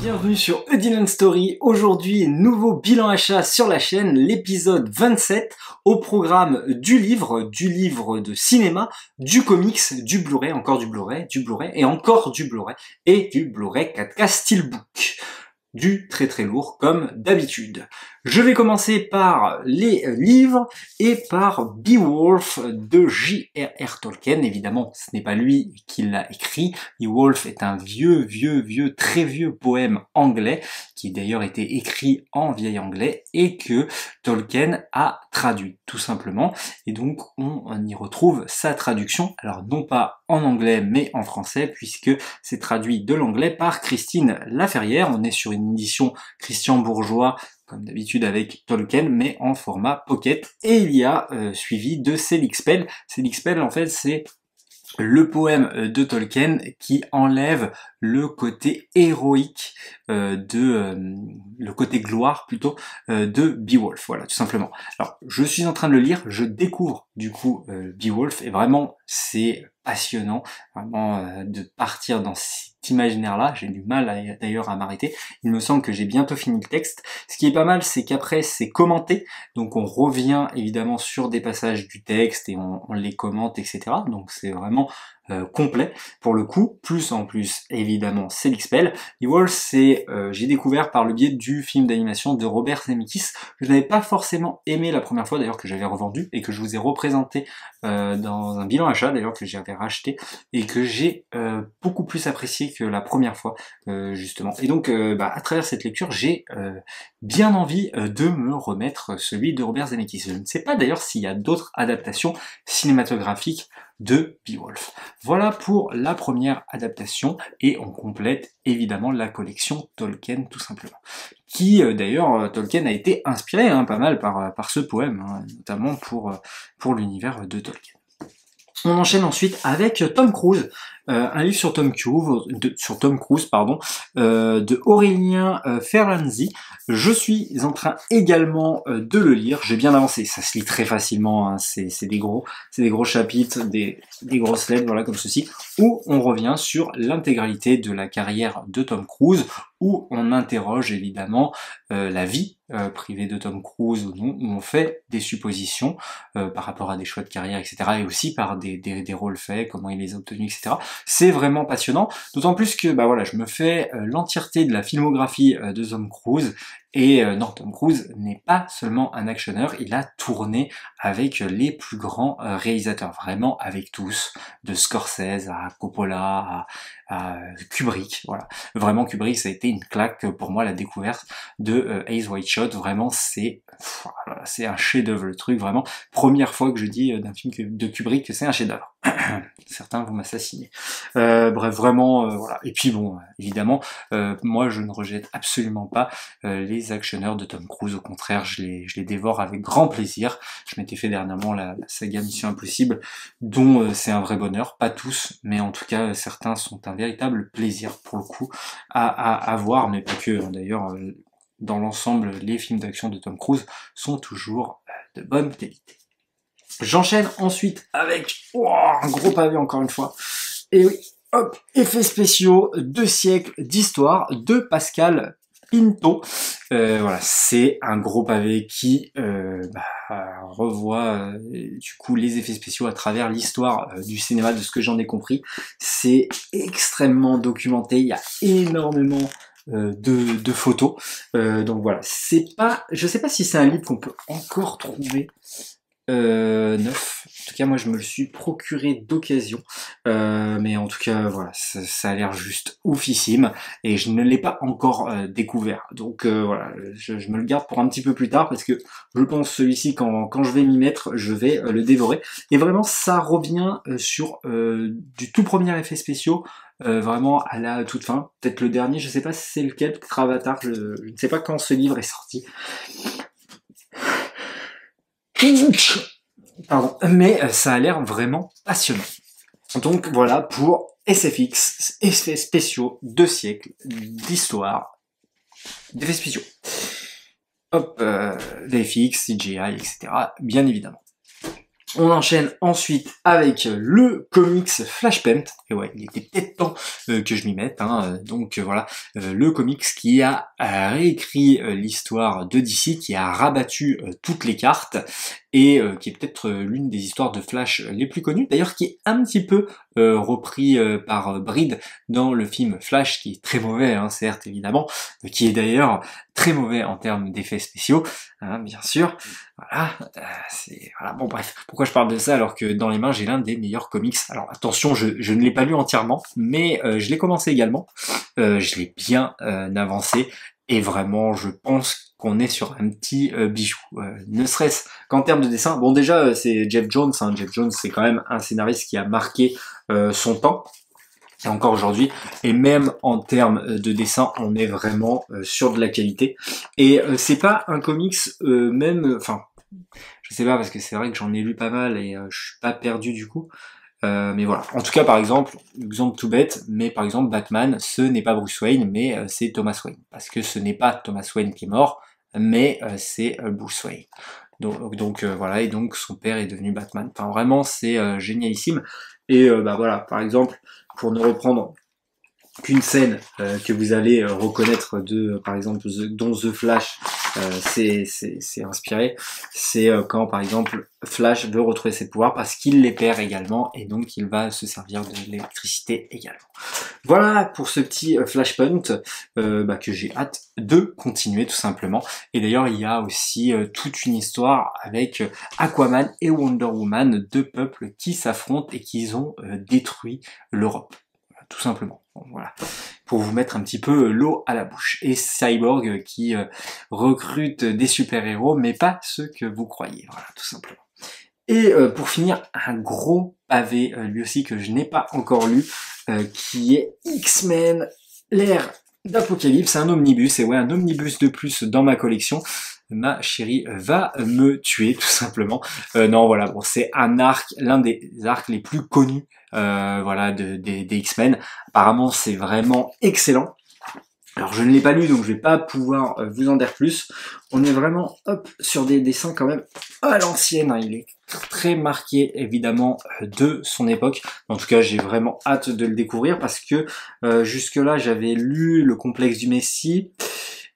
Bienvenue sur A Dylan Story. Aujourd'hui, nouveau bilan achat sur la chaîne, l'épisode 27, au programme du livre de cinéma, du comics, du Blu-ray, encore du Blu-ray, et encore du Blu-ray, et du Blu-ray 4K Steelbook. Du très très lourd comme d'habitude. Je vais commencer par les livres et par Beowulf de J.R.R. Tolkien. Évidemment, ce n'est pas lui qui l'a écrit. Beowulf est un très vieux poème anglais qui d'ailleurs été écrit en vieil anglais et que Tolkien a traduit tout simplement. Et donc on y retrouve sa traduction, alors non pas en anglais mais en français puisque c'est traduit de l'anglais par Christine Laferrière. On est sur une édition Christian Bourgeois, comme d'habitude avec Tolkien, mais en format pocket. Et il y a suivi de Selixpel. Selixpel, en fait, c'est le poème de Tolkien qui enlève le côté héroïque le côté gloire plutôt de Beowulf, voilà, tout simplement. Alors, je suis en train de le lire, je découvre du coup Beowulf, et vraiment, c'est passionnant, vraiment, de partir dans cet imaginaire-là. J'ai du mal d'ailleurs à m'arrêter. Il me semble que j'ai bientôt fini le texte. Ce qui est pas mal, c'est qu'après, c'est commenté, donc on revient évidemment sur des passages du texte et on les commente, etc. Donc c'est vraiment complet pour le coup, plus en plus évidemment c'est l'Xpel. Beowulf, c'est j'ai découvert par le biais du film d'animation de Robert Zemeckis. Je n'avais pas forcément aimé la première fois d'ailleurs, que j'avais revendu et que je vous ai représenté dans un bilan achat d'ailleurs que j'avais racheté et que j'ai beaucoup plus apprécié que la première fois justement. Et donc à travers cette lecture j'ai bien envie de me remettre celui de Robert Zemeckis. Je ne sais pas d'ailleurs s'il y a d'autres adaptations cinématographiques de Beowulf. Voilà pour la première adaptation, et on complète évidemment la collection Tolkien tout simplement. Qui d'ailleurs, Tolkien a été inspiré pas mal par ce poème, notamment pour l'univers de Tolkien. On enchaîne ensuite avec Tom Cruise, un livre sur Tom Cruise, de Aurélien Ferranzi. Je suis en train également de le lire. J'ai bien avancé, ça se lit très facilement. C'est des gros chapitres, des grosses lettres, voilà comme ceci, où on revient sur l'intégralité de la carrière de Tom Cruise, où on interroge évidemment la vie privée de Tom Cruise ou non, où on fait des suppositions par rapport à des choix de carrière, etc. et aussi par des rôles faits, comment il les a obtenus, etc. C'est vraiment passionnant, d'autant plus que je me fais l'entièreté de la filmographie de Tom Cruise, et non, Tom Cruise n'est pas seulement un actionneur, il a tourné avec les plus grands réalisateurs, vraiment avec tous, de Scorsese à Coppola, à Kubrick, voilà. Vraiment, Kubrick, ça a été une claque pour moi, la découverte de Eyes Wide Shut. Vraiment, c'est un chef-d'œuvre, le truc, vraiment. Première fois que je dis d'un film de Kubrick que c'est un chef-d'œuvre. Certains vont m'assassiner. Bref, vraiment, voilà. Et puis bon, évidemment, moi, je ne rejette absolument pas les actionneurs de Tom Cruise. Au contraire, je les dévore avec grand plaisir. Je m'étais fait dernièrement la saga Mission Impossible, dont c'est un vrai bonheur. Pas tous, mais en tout cas, certains sont un véritable plaisir, pour le coup, à voir, mais pas que, d'ailleurs, dans l'ensemble, les films d'action de Tom Cruise sont toujours de bonne qualité. J'enchaîne ensuite avec un gros pavé encore une fois. Et oui, hop, effets spéciaux, 2 siècles d'histoire de Pascal Pinto. Voilà, c'est un gros pavé qui revoit du coup les effets spéciaux à travers l'histoire du cinéma, de ce que j'en ai compris. C'est extrêmement documenté, il y a énormément de photos. Donc voilà, je sais pas si c'est un livre qu'on peut encore trouver neuf. En tout cas, moi, je me le suis procuré d'occasion. Mais en tout cas, voilà, ça a l'air juste oufissime. Et je ne l'ai pas encore découvert. Donc voilà, je me le garde pour un petit peu plus tard, parce que je pense celui-ci, quand je vais m'y mettre, je vais le dévorer. Et vraiment, ça revient sur du tout premier effet spéciaux, vraiment à la toute fin. Peut-être le dernier, je sais pas si c'est lequel, Avatar, je ne sais pas quand ce livre est sorti. Pardon, mais ça a l'air vraiment passionnant. Donc voilà pour SFX, effets spéciaux, 2 siècles d'histoire, d'effets spéciaux. Hop, VFX, CGI, etc. bien évidemment. On enchaîne ensuite avec le comics Flashpoint. Et ouais, il était peut-être temps que je m'y mette. Hein. Donc voilà, le comics qui a réécrit l'histoire de DC, qui a rabattu toutes les cartes et qui est peut-être l'une des histoires de Flash les plus connues. D'ailleurs, qui est un petit peu repris par Bride dans le film Flash, qui est très mauvais, hein, certes évidemment, qui est d'ailleurs très mauvais en termes d'effets spéciaux, hein, bien sûr. Voilà, voilà. Bon bref, pourquoi je parle de ça alors que dans les mains j'ai l'un des meilleurs comics. Alors attention, je ne l'ai pas lu entièrement, mais je l'ai commencé également. Je l'ai bien avancé et vraiment je pense qu'on est sur un petit bijou. Ne serait-ce qu'en termes de dessin. Bon déjà c'est Jeff Jones. Hein. Jeff Jones c'est quand même un scénariste qui a marqué son temps. Et encore aujourd'hui, et même en termes de dessin, on est vraiment sur de la qualité. Et c'est pas un comics enfin, je sais pas parce que c'est vrai que j'en ai lu pas mal et je suis pas perdu du coup. Mais voilà. En tout cas, par exemple, exemple tout bête, mais par exemple Batman, ce n'est pas Bruce Wayne, mais c'est Thomas Wayne, parce que ce n'est pas Thomas Wayne qui est mort, mais c'est Bruce Wayne. Donc voilà, et donc son père est devenu Batman. Enfin vraiment, c'est génialissime. Et bah voilà, par exemple, pour ne reprendre qu'une scène que vous allez reconnaître de, par exemple, dont The Flash c'est inspiré, c'est quand, par exemple, Flash veut retrouver ses pouvoirs parce qu'il les perd également, et donc il va se servir de l'électricité également. Voilà pour ce petit Flashpoint que j'ai hâte de continuer tout simplement. Et d'ailleurs, il y a aussi toute une histoire avec Aquaman et Wonder Woman, deux peuples qui s'affrontent et qui ont détruit l'Europe. Tout simplement. Bon, voilà. Pour vous mettre un petit peu l'eau à la bouche. Et Cyborg qui recrute des super-héros, mais pas ceux que vous croyez. Voilà, tout simplement. Et pour finir, un gros pavé, lui aussi que je n'ai pas encore lu, qui est X-Men, l'ère d'Apocalypse, un omnibus, et ouais, un omnibus de plus dans ma collection. Ma chérie va me tuer, tout simplement. Non, voilà, bon, c'est un arc, l'un des arcs les plus connus, voilà, des X-Men. Apparemment, c'est vraiment excellent. Alors je ne l'ai pas lu, donc je vais pas pouvoir vous en dire plus. On est vraiment sur des dessins quand même à l'ancienne. Hein. Il est très marqué évidemment de son époque. En tout cas, j'ai vraiment hâte de le découvrir parce que jusque-là, j'avais lu Le Complexe du Messie.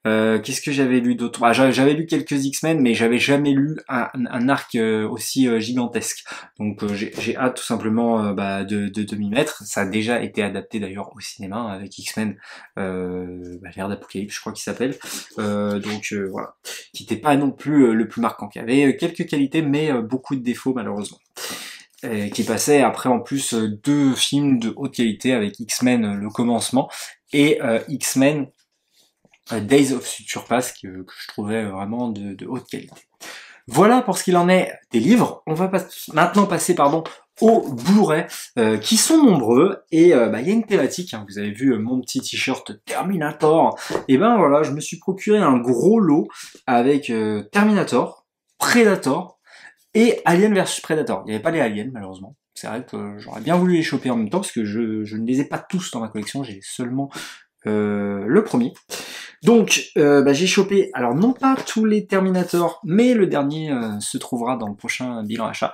Qu'est-ce que j'avais lu d'autre? J'avais lu quelques X-Men, mais j'avais jamais lu un arc aussi gigantesque. Donc j'ai hâte tout simplement de m'y mettre. Ça a déjà été adapté d'ailleurs au cinéma hein, avec X-Men, l'ère d'Apocalypse, je crois qu'il s'appelle. Voilà, qui n'était pas non plus le plus marquant, qui avait quelques qualités, mais beaucoup de défauts malheureusement. Qui passait après en plus deux films de haute qualité avec X-Men le commencement et X-Men Days of Future Past que je trouvais vraiment de haute qualité. Voilà pour ce qu'il en est des livres. On va maintenant passer aux Blu-ray qui sont nombreux et il y a une thématique. Hein, vous avez vu mon petit t-shirt Terminator. Et ben voilà, je me suis procuré un gros lot avec Terminator, Predator et Alien vs Predator. Il n'y avait pas les aliens malheureusement. C'est vrai que j'aurais bien voulu les choper en même temps parce que je ne les ai pas tous dans ma collection. J'ai seulement le premier. Donc j'ai chopé, alors non pas tous les Terminator, mais le dernier se trouvera dans le prochain bilan achat.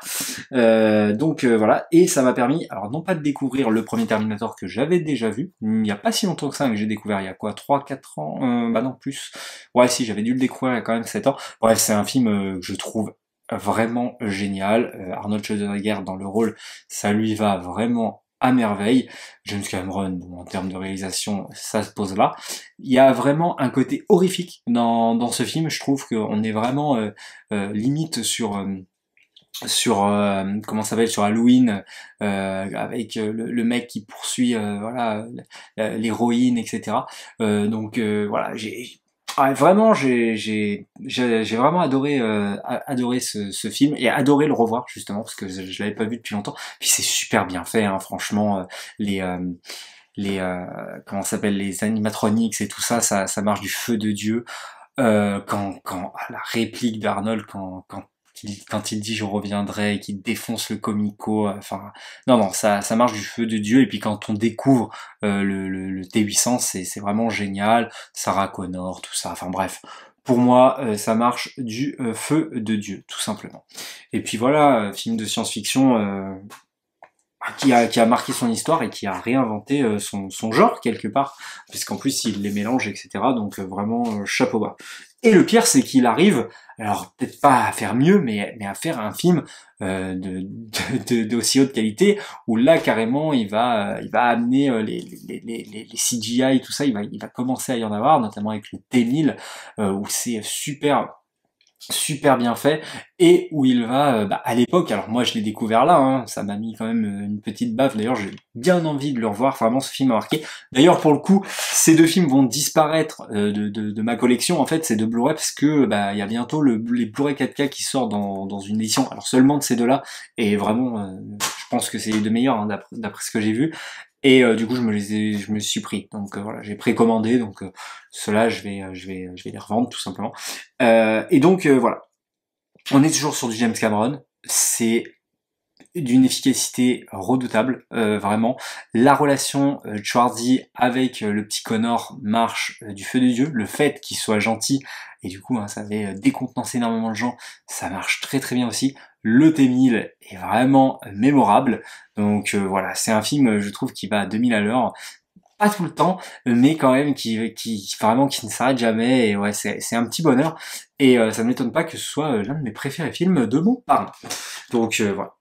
Voilà, et ça m'a permis, alors non pas de découvrir le premier Terminator que j'avais déjà vu, il n'y a pas si longtemps que ça, que j'ai découvert il y a quoi, 3-4 ans, non plus, ouais si j'avais dû le découvrir il y a quand même 7 ans. Bref, c'est un film que je trouve vraiment génial. Arnold Schwarzenegger dans le rôle, ça lui va vraiment à merveille. James Cameron, bon, en termes de réalisation, ça se pose là. Il y a vraiment un côté horrifique dans ce film. Je trouve qu'on est vraiment limite sur comment ça s'appelle, sur Halloween, avec le mec qui poursuit l'héroïne, etc. Voilà, vraiment, j'ai vraiment adoré ce film et adoré le revoir justement parce que je l'avais pas vu depuis longtemps. Puis c'est super bien fait, hein, franchement. Comment ça s'appelle, les animatronics et tout ça, ça marche du feu de Dieu. Quand la réplique d'Arnold quand il dit je reviendrai et qu'il défonce le comico, enfin non ça marche du feu de Dieu. Et puis quand on découvre le T800, c'est vraiment génial. Sarah Connor, tout ça, enfin bref, pour moi, ça marche du feu de Dieu, tout simplement. Et puis voilà, film de science-fiction qui a marqué son histoire et qui a réinventé son genre quelque part, puisqu'en plus il les mélange, etc. Donc vraiment chapeau bas. Et le pire, c'est qu'il arrive, alors peut-être pas à faire mieux, mais à faire un film d'aussi haute qualité, où là carrément il va amener les CGI, tout ça, il va commencer à y en avoir, notamment avec le T-1000, où c'est super bien fait, et où il va, à l'époque, alors moi je l'ai découvert là, hein, ça m'a mis quand même une petite baffe, d'ailleurs j'ai bien envie de le revoir, vraiment ce film m'a marqué. D'ailleurs pour le coup, ces deux films vont disparaître de ma collection, en fait, ces deux Blu-ray, parce que il y a bientôt les Blu-ray 4K qui sortent dans une édition, alors seulement de ces deux-là, et vraiment, je pense que c'est les deux meilleurs, hein, d'après ce que j'ai vu. Et du coup, je me suis pris. Donc voilà, j'ai précommandé. Donc ceux-là, je vais les revendre tout simplement. Et donc voilà, on est toujours sur du James Cameron. C'est d'une efficacité redoutable, vraiment. La relation Schwarzy avec le petit Connor marche du feu de Dieu. Le fait qu'il soit gentil, et du coup, hein, ça avait décontenancé énormément de gens, ça marche très très bien aussi. Le T-1000 est vraiment mémorable. Donc voilà, c'est un film, je trouve, qui va à 2000 à l'heure. Pas tout le temps, mais quand même qui vraiment qui ne s'arrête jamais. Et ouais, c'est un petit bonheur. Et ça ne m'étonne pas que ce soit l'un de mes préférés films de mon parrain. Donc voilà.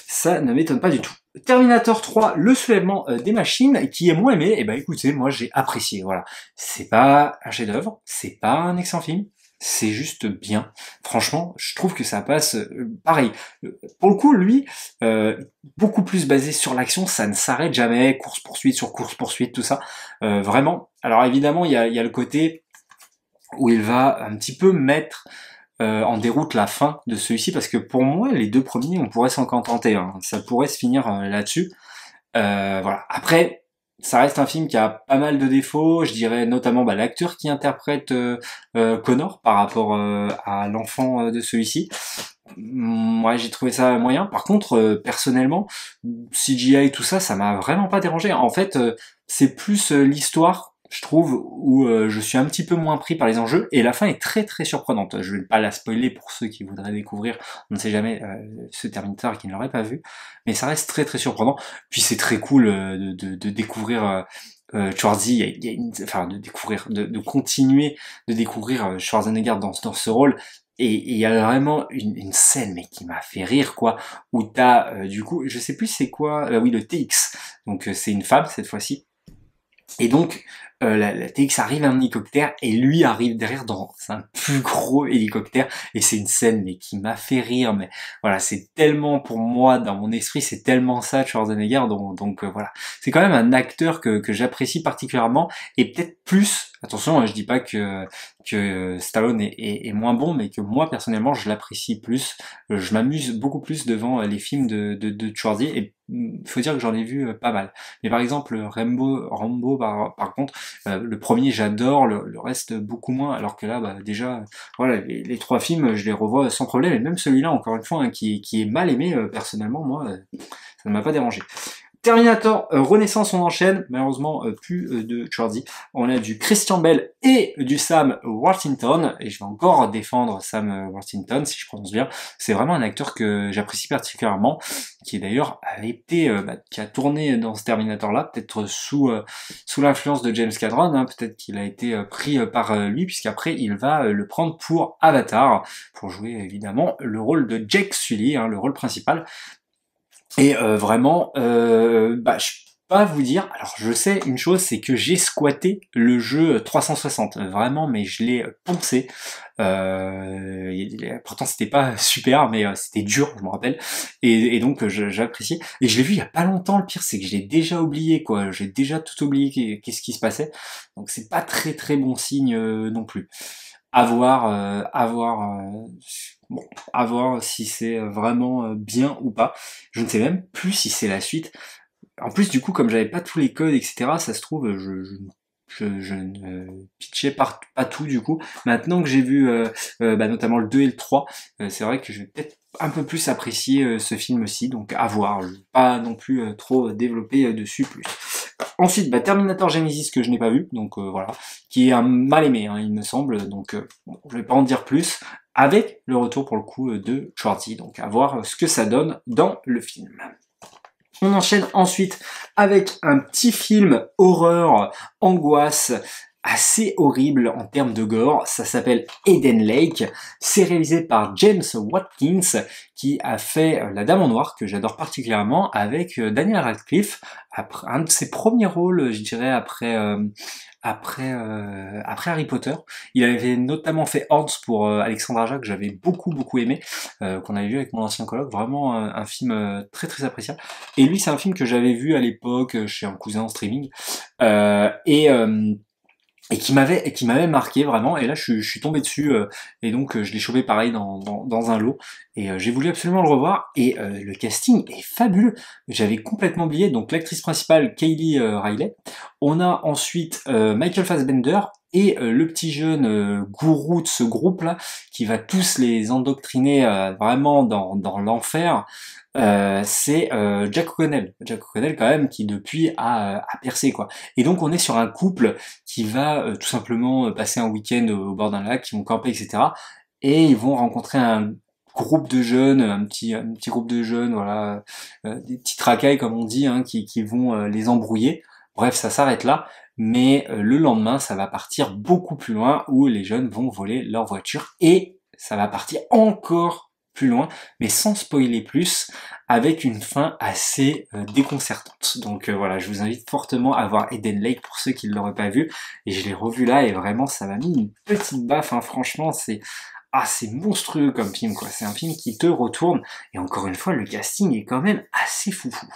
Ça ne m'étonne pas du tout. Terminator 3, le soulèvement des machines, qui est moins aimé, et ben écoutez, moi j'ai apprécié, voilà. C'est pas un chef-d'œuvre, c'est pas un excellent film, c'est juste bien. Franchement, je trouve que ça passe pareil. Pour le coup, lui, beaucoup plus basé sur l'action, ça ne s'arrête jamais, course-poursuite sur course-poursuite, tout ça. Vraiment. Alors évidemment, il y a le côté où il va un petit peu mettre en déroute la fin de celui-ci, parce que pour moi les deux premiers on pourrait s'en contenter, hein. Ça pourrait se finir là-dessus. Voilà. Après, ça reste un film qui a pas mal de défauts, je dirais notamment l'acteur qui interprète Connor par rapport à l'enfant de celui-ci. Moi j'ai trouvé ça moyen. Par contre, personnellement, CGI et tout ça, ça m'a vraiment pas dérangé. En fait, c'est plus l'histoire, je trouve, où je suis un petit peu moins pris par les enjeux, et la fin est très très surprenante. Je vais pas la spoiler pour ceux qui voudraient découvrir, on ne sait jamais, ce Terminator qui ne l'aurait pas vu, mais ça reste très très surprenant. Puis c'est très cool de découvrir Schwarzy, enfin de découvrir, de continuer de découvrir Schwarzenegger dans ce rôle. Et il y a vraiment une scène mais qui m'a fait rire, quoi, où t'as du coup, je sais plus c'est quoi, oui, le TX, donc c'est une femme cette fois-ci, et donc, la TX arrive à un hélicoptère et lui arrive derrière dans un plus gros hélicoptère, et c'est une scène mais qui m'a fait rire, mais voilà, c'est tellement, pour moi, dans mon esprit, c'est tellement ça Schwarzenegger, donc voilà. C'est quand même un acteur que j'apprécie particulièrement, et peut-être plus, attention, hein, je dis pas que Stallone est moins bon, mais que moi personnellement je l'apprécie plus. Je m'amuse beaucoup plus devant les films de Schwarzy, et faut dire que j'en ai vu pas mal. Mais par exemple Rambo par contre, le premier j'adore, le reste beaucoup moins, alors que là déjà voilà, les trois films je les revois sans problème, et même celui-là encore une fois, hein, qui est mal aimé, personnellement moi, ça ne m'a pas dérangé. Terminator Renaissance, on enchaîne, malheureusement plus de Schwarzy. On a du Christian Bale et du Sam Worthington, et je vais encore défendre Sam Worthington si je prononce bien. C'est vraiment un acteur que j'apprécie particulièrement, qui d'ailleurs a été, qui a tourné dans ce Terminator-là, peut-être sous l'influence de James Cameron, hein, peut-être qu'il a été pris par lui, puisqu'après il va le prendre pour Avatar, pour jouer évidemment le rôle de Jake Sully, hein, le rôle principal. Et vraiment, je peux pas vous dire. Alors je sais une chose, c'est que j'ai squatté le jeu 360, vraiment, mais je l'ai poncé. Pourtant c'était pas super, mais c'était dur, je me rappelle. Et donc j'apprécie. Et je l'ai vu il y a pas longtemps. Le pire, c'est que je l'ai déjà oublié, quoi. J'ai déjà tout oublié qu'est-ce qui se passait. Donc c'est pas très très bon signe non plus. Bon, à voir si c'est vraiment bien ou pas. Je ne sais même plus si c'est la suite. En plus, du coup, comme j'avais pas tous les codes, etc., ça se trouve, je ne pitchais pas tout, du coup. Maintenant que j'ai vu notamment le 2 et le 3, c'est vrai que je vais peut-être un peu plus apprécier ce film-ci, donc à voir. Je vais pas non plus trop développer dessus plus. Ensuite, Terminator Genesis que je n'ai pas vu, donc voilà, qui est un mal aimé, hein, il me semble, donc bon, je vais pas en dire plus, avec le retour pour le coup de Schwarzy, donc à voir ce que ça donne dans le film. On enchaîne ensuite avec un petit film horreur, angoisse, assez horrible en termes de gore. Ça s'appelle Eden Lake. C'est réalisé par James Watkins, qui a fait La Dame en Noir, que j'adore particulièrement, avec Daniel Radcliffe, après un de ses premiers rôles, je dirais, après Harry Potter. Il avait notamment fait Horns pour Alexandre Aja, que j'avais beaucoup aimé, qu'on avait vu avec mon ancien coloc, vraiment un film très très appréciable. Et lui, c'est un film que j'avais vu à l'époque chez un cousin en streaming, et qui m'avait marqué vraiment. Et là je suis tombé dessus, et donc je l'ai chopé pareil dans un lot, et j'ai voulu absolument le revoir, et le casting est fabuleux. J'avais complètement oublié. Donc l'actrice principale, Kaylee Riley, on a ensuite Michael Fassbender et le petit jeune gourou de ce groupe là, qui va tous les endoctriner vraiment dans l'enfer. C'est Jack O'Connell. Jack O'Connell quand même, qui depuis a percé quoi. Et donc on est sur un couple qui va tout simplement passer un week-end au bord d'un lac, qui vont camper, etc. Et ils vont rencontrer un groupe de jeunes, un petit groupe de jeunes, voilà, des petits racailles comme on dit, hein, qui vont les embrouiller. Bref, ça s'arrête là, mais le lendemain, ça va partir beaucoup plus loin, où les jeunes vont voler leur voiture, et ça va partir encore plus loin, mais sans spoiler plus, avec une fin assez déconcertante. Donc voilà, je vous invite fortement à voir Eden Lake pour ceux qui ne l'auraient pas vu, et je l'ai revu là, et vraiment ça m'a mis une petite baffe, hein. Franchement, c'est monstrueux comme film, quoi. C'est un film qui te retourne, et encore une fois, le casting est quand même assez foufou.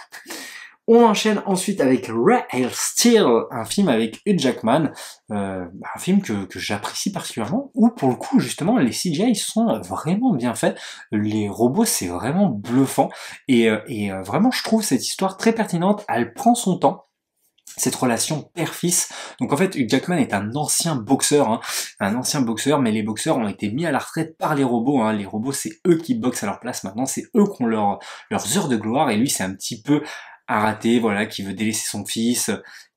On enchaîne ensuite avec Real Steel, un film avec Hugh Jackman, un film que j'apprécie particulièrement, où pour le coup justement les CGI sont vraiment bien faits, les robots c'est vraiment bluffant, et vraiment je trouve cette histoire très pertinente, elle prend son temps, cette relation père-fils. Donc en fait, Hugh Jackman est un ancien boxeur, mais les boxeurs ont été mis à la retraite par les robots, hein. Les robots, c'est eux qui boxent à leur place maintenant, c'est eux qui ont leurs heures de gloire, et lui c'est un petit peu un raté, voilà, qui veut délaisser son fils,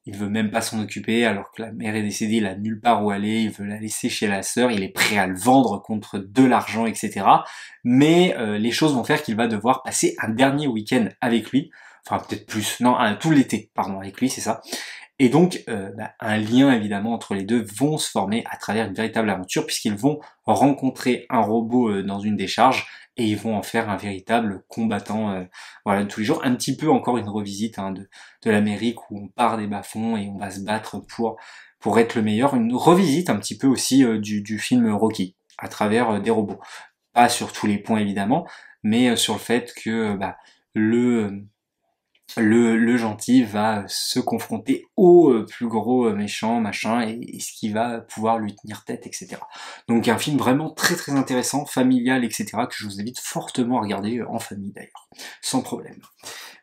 il veut même pas s'en occuper, alors que la mère est décédée, il a nulle part où aller, il veut la laisser chez la sœur, il est prêt à le vendre contre de l'argent, etc. Mais les choses vont faire qu'il va devoir passer un dernier week-end avec lui, enfin peut-être plus, non, tout l'été, pardon, avec lui, c'est ça. Et donc, un lien évidemment entre les deux vont se former à travers une véritable aventure, puisqu'ils vont rencontrer un robot dans une décharge, et ils vont en faire un véritable combattant, voilà, de tous les jours. Un petit peu encore une revisite, hein, de l'Amérique, où on part des bas-fonds et on va se battre pour être le meilleur. Une revisite un petit peu aussi du film Rocky, à travers des robots. Pas sur tous les points évidemment, mais sur le fait que le le gentil va se confronter au plus gros méchant, machin, et ce qui va pouvoir lui tenir tête, etc. Donc un film vraiment très très intéressant, familial, etc., que je vous invite fortement à regarder en famille d'ailleurs, sans problème.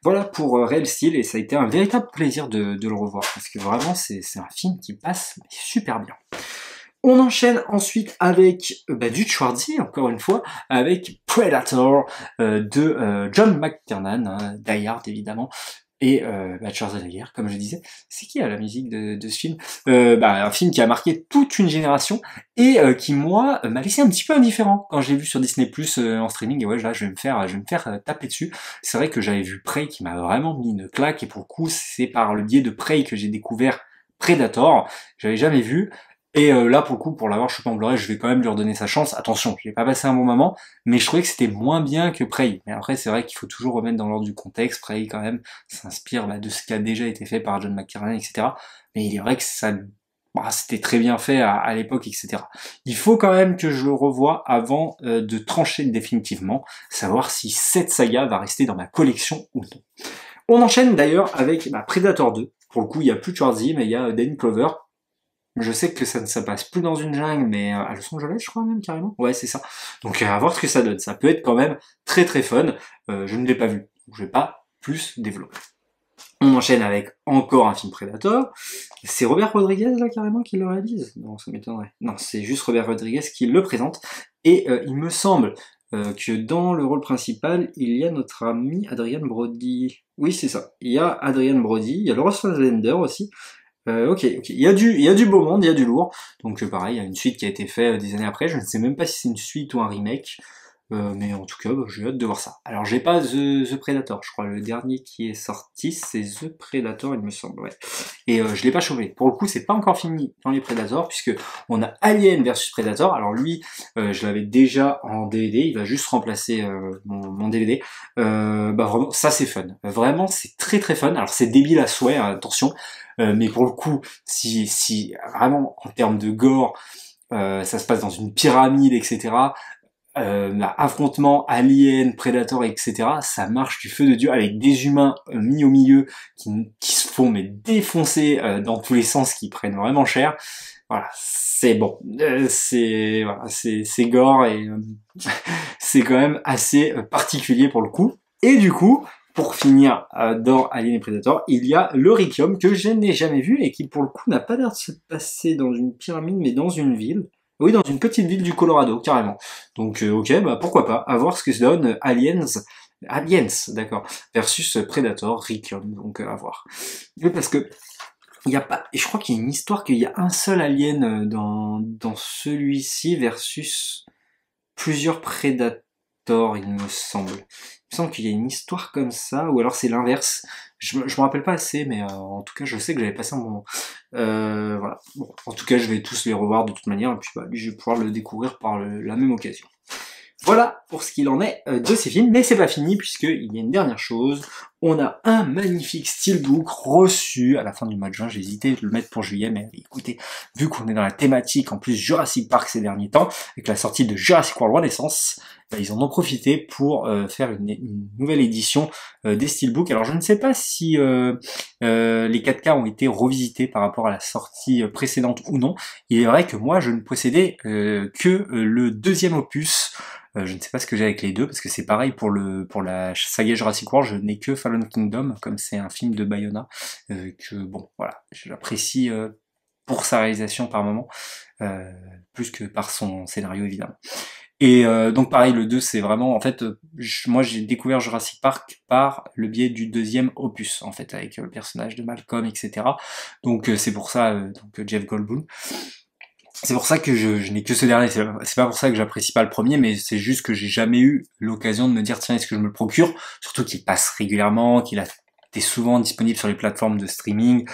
Voilà pour Real Steel, et ça a été un véritable plaisir de le revoir, parce que vraiment c'est un film qui passe super bien. On enchaîne ensuite avec du Schwarzy, encore une fois, avec Predator de John McTiernan, hein, Die Hard évidemment, et Schwarzenegger, comme je disais. C'est qui a la musique de ce film? Un film qui a marqué toute une génération, et qui moi m'a laissé un petit peu indifférent quand je l'ai vu sur Disney+ en streaming. Et ouais, là je vais me faire taper dessus. C'est vrai que j'avais vu Prey qui m'a vraiment mis une claque, et pour le coup c'est par le biais de Prey que j'ai découvert Predator. J'avais jamais vu. Et là, pour le coup, pour l'avoir chopé en Blu-ray, je vais quand même lui redonner sa chance. Attention, j'ai pas passé un bon moment, mais je trouvais que c'était moins bien que Prey. Mais après, c'est vrai qu'il faut toujours remettre dans l'ordre du contexte. Prey, quand même, s'inspire de ce qui a déjà été fait par John McTiernan, etc. Mais il est vrai que c'était très bien fait à l'époque, etc. Il faut quand même que je le revoie avant de trancher définitivement, savoir si cette saga va rester dans ma collection ou non. On enchaîne d'ailleurs avec Predator 2. Pour le coup, il y a plus de Schwarzy, mais il y a Danny Glover. Je sais que ça ne se passe plus dans une jungle, mais à Los Angeles, je crois même, carrément. Ouais, c'est ça. Donc à voir ce que ça donne. Ça peut être quand même très très fun. Je ne l'ai pas vu, donc je vais pas plus développer. On enchaîne avec encore un film Predator. C'est Robert Rodriguez, là, carrément, qui le réalise? Non, ça m'étonnerait. Non, c'est juste Robert Rodriguez qui le présente. Et il me semble que dans le rôle principal, il y a notre ami Adrien Brody. Oui, c'est ça. Il y a Adrien Brody, il y a Laurence Fassbender aussi. Ok. Il y a du beau monde, il y a du lourd. Donc pareil, il y a une suite qui a été faite des années après. Je ne sais même pas si c'est une suite ou un remake. Mais en tout cas, j'ai hâte de voir ça. Alors j'ai pas The Predator, je crois. Le dernier qui est sorti, c'est The Predator, il me semble, ouais. Et je l'ai pas chopé. Pour le coup, c'est pas encore fini dans les Predators, puisque on a Alien versus Predator. Alors lui, je l'avais déjà en DVD, il va juste remplacer mon DVD. Bah vraiment, ça c'est fun. Vraiment, c'est très très fun. Alors c'est débile à souhait, hein, attention. Mais pour le coup, si vraiment en termes de gore, ça se passe dans une pyramide, etc. Affrontement alien, prédateur, etc. Ça marche du feu de Dieu avec des humains mis au milieu qui se font mais défoncer dans tous les sens, qui prennent vraiment cher. Voilà, c'est bon, c'est voilà, c'est gore et c'est quand même assez particulier pour le coup. Et du coup, pour finir dans Alien et Predator, il y a le Requiem que je n'ai jamais vu et qui pour le coup n'a pas l'air de se passer dans une pyramide mais dans une ville. Oui, dans une petite ville du Colorado, carrément. Donc, ok, bah pourquoi pas, à voir ce que se donne Aliens, d'accord, versus Predator, Requiem, donc à voir. Mais parce que il y a pas, et je crois qu'il y a une histoire qu'il y a un seul alien dans celui-ci versus plusieurs Predators, il me semble. Il me semble qu'il y a une histoire comme ça, ou alors c'est l'inverse. Je me rappelle pas assez, mais en tout cas, je sais que j'avais passé un bon moment. Voilà. Bon, en tout cas, je vais tous les revoir de toute manière, et puis bah, lui, je vais pouvoir le découvrir par la même occasion. Voilà pour ce qu'il en est de ces films, mais c'est pas fini puisqu'il y a une dernière chose. On a un magnifique steelbook reçu à la fin du mois de juin. J'ai hésité de le mettre pour juillet, mais écoutez, vu qu'on est dans la thématique en plus Jurassic Park ces derniers temps, avec la sortie de Jurassic World Renaissance, bah, ils en ont profité pour faire une nouvelle édition des steelbooks. Alors je ne sais pas si les 4K ont été revisités par rapport à la sortie précédente ou non. Il est vrai que moi je ne possédais que le deuxième opus. Je ne sais pas ce que j'ai avec les deux, parce que c'est pareil pour la saga Jurassic World, je n'ai que Fallen Kingdom, comme c'est un film de Bayona, que bon, voilà, j'apprécie pour sa réalisation par moment, plus que par son scénario évidemment. Et donc pareil, le 2 c'est vraiment, en fait, moi j'ai découvert Jurassic Park par le biais du deuxième opus, en fait, avec le personnage de Malcolm, etc. Donc c'est pour ça, donc Jeff Goldblum. C'est pour ça que je n'ai que ce dernier, c'est pas pour ça que j'apprécie pas le premier, mais c'est juste que j'ai jamais eu l'occasion de me dire tiens, est-ce que je me le procure, surtout qu'il passe régulièrement, qu'il a été souvent disponible sur les plateformes de streaming,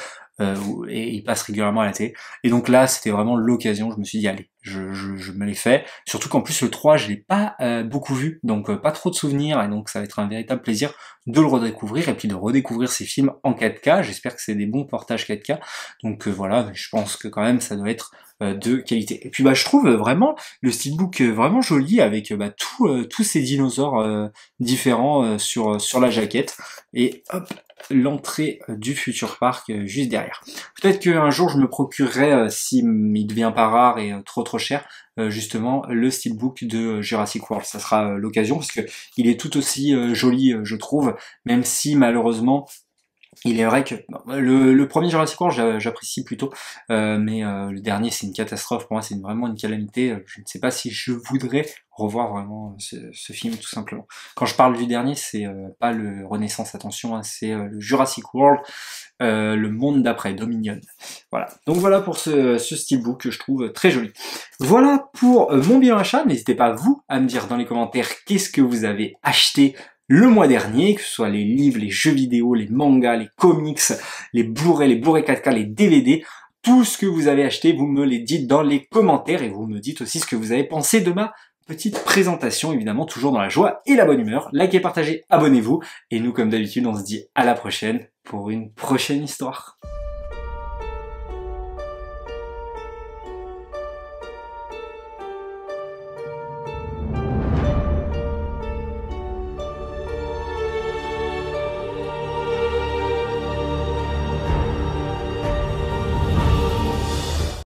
et il passe régulièrement à la télé. Et donc là, c'était vraiment l'occasion, je me suis dit allez, je me l'ai fait, surtout qu'en plus le 3, je l'ai pas beaucoup vu, donc pas trop de souvenirs, et donc ça va être un véritable plaisir de le redécouvrir, et puis de redécouvrir ces films en 4K, j'espère que c'est des bons portages 4K, donc voilà, je pense que quand même ça doit être de qualité. Et puis bah je trouve vraiment le steelbook vraiment joli avec tous ces dinosaures différents sur la jaquette, et hop, l'entrée du Future Park juste derrière. Peut-être qu'un jour je me procurerai, si il devient pas rare et trop cher, justement le steelbook de Jurassic World. Ça sera l'occasion parce que il est tout aussi joli, je trouve, même si malheureusement il est vrai que le premier Jurassic World j'apprécie plutôt, mais le dernier c'est une catastrophe pour moi, c'est vraiment une calamité. Je ne sais pas si je voudrais revoir vraiment ce film tout simplement. Quand je parle du dernier, c'est pas le Renaissance, attention, hein, c'est le Jurassic World, le monde d'après, Dominion. Voilà. Donc voilà pour ce steelbook que je trouve très joli. Voilà pour mon bilan achat. N'hésitez pas vous à me dire dans les commentaires qu'est-ce que vous avez acheté le mois dernier, que ce soit les livres, les jeux vidéo, les mangas, les comics, les Blu-ray 4K, les DVD, tout ce que vous avez acheté, vous me les dites dans les commentaires et vous me dites aussi ce que vous avez pensé de ma petite présentation, évidemment toujours dans la joie et la bonne humeur. Likez, partagez, abonnez-vous et nous comme d'habitude on se dit à la prochaine pour une prochaine histoire.